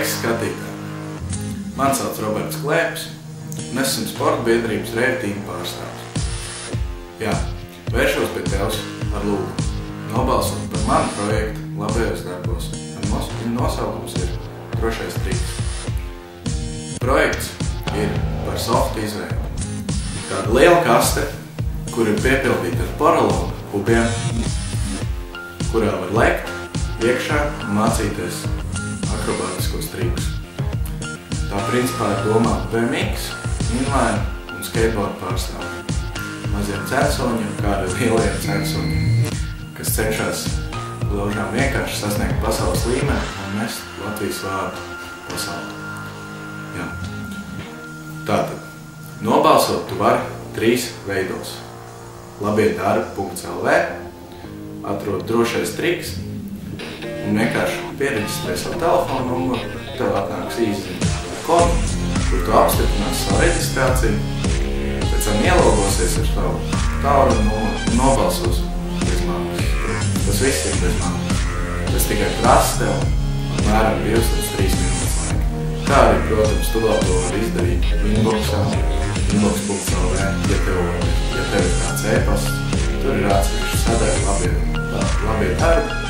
Sveiks, skatītāji! Mani sauc Roberts Klēpis, un es esmu sporta biedrības Rēvtīma pārstāvs. Jā, vēršos pie Tevs ar lūgumu. Nobalsot par manu projektu labajos darbos, un nosaukums ir Drošais triks. Projekts ir par softu izvēli. Tāda liela kaste, kur ir piepildīta ar porologu kubiem, kurā var lekt iekšā un mācīties akrobātiskos trikus. Tā principā ir domāta BMX, inline un skateboard pārstāvjiem, maziem censoņiem, kā arī lielajiem censoņiem, kas cenšas glužām vienkārši sasniegt pasaules līmeni un nest Latvijas vārdu pasaulē. Jā. Tātad, nobalsot tu vari 3 veidos. labiedarbi.lv, atrod Drošais triks un vienkārši piereģistrē savu telefonu numuru, tev atnāks īsziņa kodu, kur tu apstiprinās savu reģistrāciju, pēc tam ielogosies ar savu tālruņa numuru un nobalsos bez maksas. Tas viss ir bez maksas. Tas tikai prasa tev apmēram 2 līdz 3 minūtes laika. Kā arī, protams, tu vēl to var izdarīt inboxā, inbox.lv, ja tev ir kāds e-pasts, tur ir atsevišķi sadaļa labie darbi,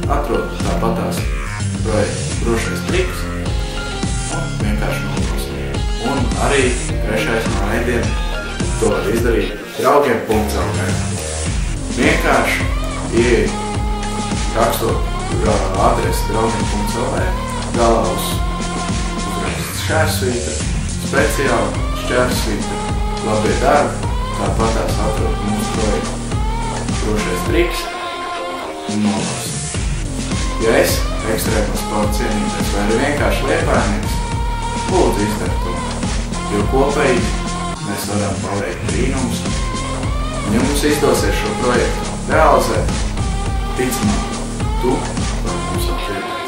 atrod tāpatās projektu Drošais triks un vienkārši nobalsot. Un arī trešais no veidiem to var izdarīt draugiem.lv. Vienkārši ieej rakstot adresi draugiem.lv, galā uzraksts šķērsvītra, speciāli šķērsvītra, labie darbi, tāpatās atrod mūsu projektu Drošais triks un nobalsot. Ja esi ekstrēma sporta cienītājs vai arī vienkārši liepājnieks, lūdzu izdari to, jo kopīgi mēs varam paveikt brīnumus. Un ja mums izdosies šo projektu realizēt, ticamāk, tu vari mums apvienot.